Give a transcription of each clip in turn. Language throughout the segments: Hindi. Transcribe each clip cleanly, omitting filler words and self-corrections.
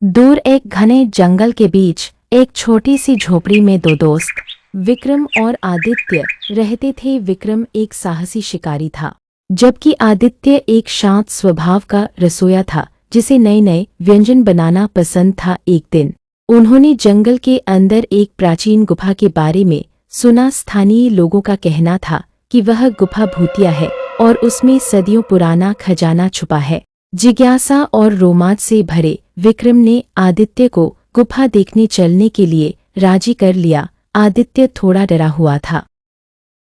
दूर एक घने जंगल के बीच एक छोटी सी झोपड़ी में दो दोस्त विक्रम और आदित्य रहते थे। विक्रम एक साहसी शिकारी था, जबकि आदित्य एक शांत स्वभाव का रसोइया था जिसे नए नए व्यंजन बनाना पसंद था। एक दिन उन्होंने जंगल के अंदर एक प्राचीन गुफा के बारे में सुना। स्थानीय लोगों का कहना था कि वह गुफा भूतिया है और उसमें सदियों पुराना खजाना छुपा है। जिज्ञासा और रोमांच से भरे विक्रम ने आदित्य को गुफा देखने चलने के लिए राजी कर लिया। आदित्य थोड़ा डरा हुआ था,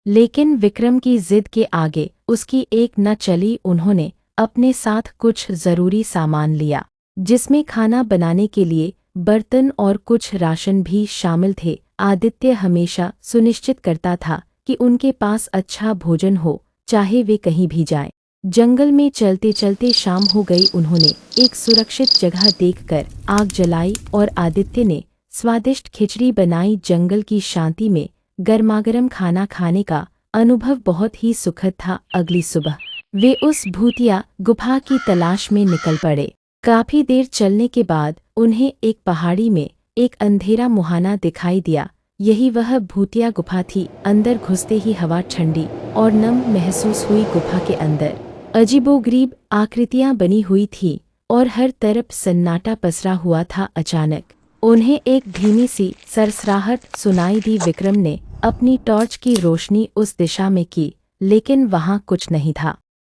लेकिन विक्रम की जिद के आगे उसकी एक न चली। उन्होंने अपने साथ कुछ जरूरी सामान लिया, जिसमें खाना बनाने के लिए बर्तन और कुछ राशन भी शामिल थे। आदित्य हमेशा सुनिश्चित करता था कि उनके पास अच्छा भोजन हो, चाहे वे कहीं भी जाएं। जंगल में चलते चलते शाम हो गई। उन्होंने एक सुरक्षित जगह देखकर आग जलाई और आदित्य ने स्वादिष्ट खिचड़ी बनाई। जंगल की शांति में गर्मागर्म खाना खाने का अनुभव बहुत ही सुखद था। अगली सुबह वे उस भूतिया गुफा की तलाश में निकल पड़े। काफी देर चलने के बाद उन्हें एक पहाड़ी में एक अंधेरा मुहाना दिखाई दिया। यही वह भूतिया गुफा थी। अंदर घुसते ही हवा ठंडी और नम महसूस हुई। गुफा के अंदर अजीबोगरीब आकृतियां बनी हुई थीं और हर तरफ सन्नाटा पसरा हुआ था। अचानक उन्हें एक धीमी सी सरसराहट सुनाई दी। विक्रम ने अपनी टॉर्च की रोशनी उस दिशा में की, लेकिन वहां कुछ नहीं था।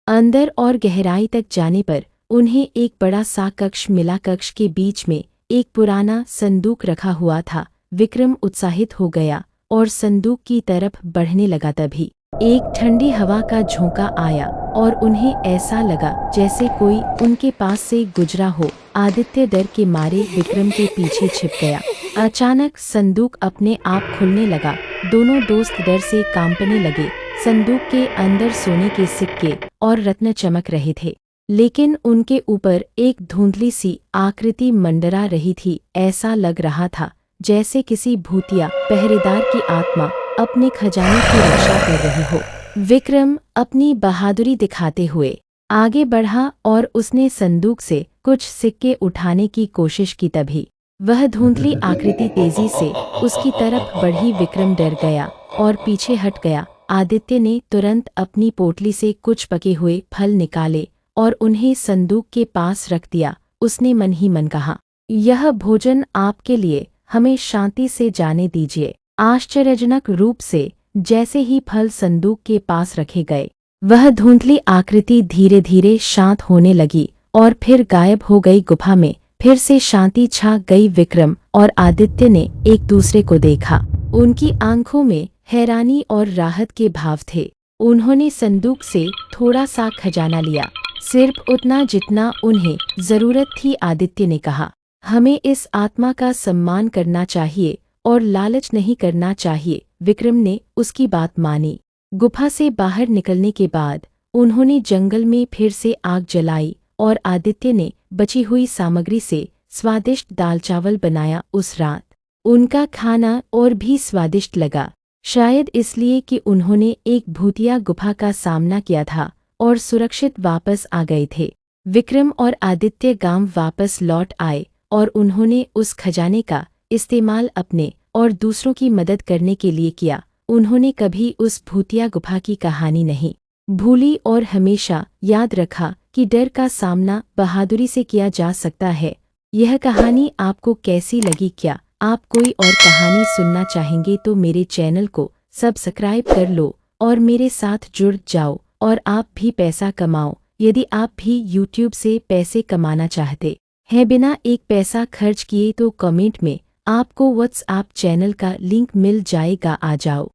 अंदर और गहराई तक जाने पर उन्हें एक बड़ा सा कक्ष मिला। कक्ष के बीच में एक पुराना संदूक रखा हुआ था। विक्रम उत्साहित हो गया और संदूक की तरफ बढ़ने लगा। तभी एक ठंडी हवा का झोंका आया और उन्हें ऐसा लगा जैसे कोई उनके पास से गुजरा हो। आदित्य डर के मारे विक्रम के पीछे छिप गया। अचानक संदूक अपने आप खुलने लगा। दोनों दोस्त डर से कांपने लगे। संदूक के अंदर सोने के सिक्के और रत्न चमक रहे थे, लेकिन उनके ऊपर एक धुंधली सी आकृति मंडरा रही थी। ऐसा लग रहा था जैसे किसी भूतिया पहरेदार की आत्मा अपने खजाने की रक्षा कर रही हो। विक्रम अपनी बहादुरी दिखाते हुए आगे बढ़ा और उसने संदूक से कुछ सिक्के उठाने की कोशिश की। तभी वह धुंधली आकृति तेजी से उसकी तरफ बढ़ी। विक्रम डर गया और पीछे हट गया। आदित्य ने तुरंत अपनी पोटली से कुछ पके हुए फल निकाले और उन्हें संदूक के पास रख दिया। उसने मन ही मन कहा, यह भोजन आपके लिए, हमें शांति से जाने दीजिए। आश्चर्यजनक रूप से जैसे ही फल संदूक के पास रखे गए, वह धुंधली आकृति धीरे धीरे शांत होने लगी और फिर गायब हो गई। गुफा में फिर से शांति छा गई। विक्रम और आदित्य ने एक दूसरे को देखा। उनकी आंखों में हैरानी और राहत के भाव थे। उन्होंने संदूक से थोड़ा सा खजाना लिया, सिर्फ उतना जितना उन्हें जरूरत थी। आदित्य ने कहा, हमें इस आत्मा का सम्मान करना चाहिए और लालच नहीं करना चाहिए। विक्रम ने उसकी बात मानी। गुफा से बाहर निकलने के बाद उन्होंने जंगल में फिर से आग जलाई और आदित्य ने बची हुई सामग्री से स्वादिष्ट दाल चावल बनाया। उस रात उनका खाना और भी स्वादिष्ट लगा, शायद इसलिए कि उन्होंने एक भूतिया गुफा का सामना किया था और सुरक्षित वापस आ गए थे। विक्रम और आदित्य गांव वापस लौट आए और उन्होंने उस खजाने का इस्तेमाल अपने और दूसरों की मदद करने के लिए किया। उन्होंने कभी उस भूतिया गुफा की कहानी नहीं भूली और हमेशा याद रखा कि डर का सामना बहादुरी से किया जा सकता है। यह कहानी आपको कैसी लगी? क्या आप कोई और कहानी सुनना चाहेंगे तो मेरे चैनल को सब्सक्राइब कर लो और मेरे साथ जुड़ जाओ और आप भी पैसा कमाओ। यदि आप भी YouTube से पैसे कमाना चाहते हैं बिना एक पैसा खर्च किए, तो कमेंट में आपको WhatsApp चैनल का लिंक मिल जाएगा। आ जाओ।